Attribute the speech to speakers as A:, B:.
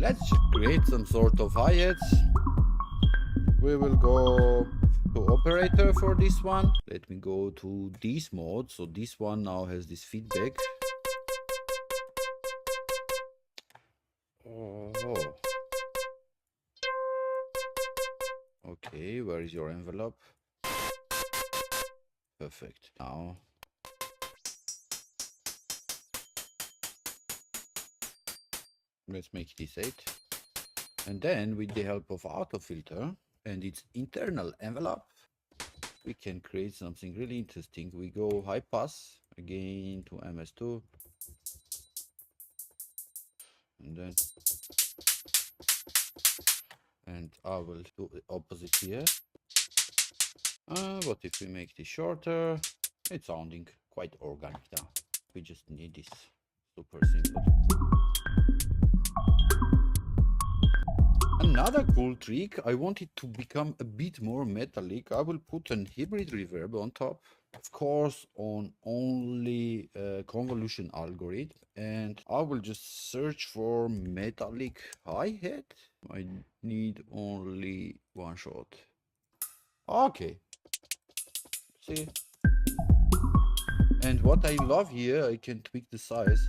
A: Let's create some sort of hi-hats. We will go to operator for this one. Let me go to this mode. So this one now has this feedback. Oh. Okay, where is your envelope? Perfect. Now let's make this 8. And then with the help of auto filter and its internal envelope, we can create something really interesting. We go high pass again to MS2. And then I will do the opposite here. What if we make this shorter? It's sounding quite organic now. We just need this. Super simple. Another cool trick, I want it to become a bit more metallic. I will put an hybrid reverb on top, of course on only convolution algorithm, and I will just search for metallic hi-hat. I need only one shot. Okay, see, and what I love here, I can tweak the size.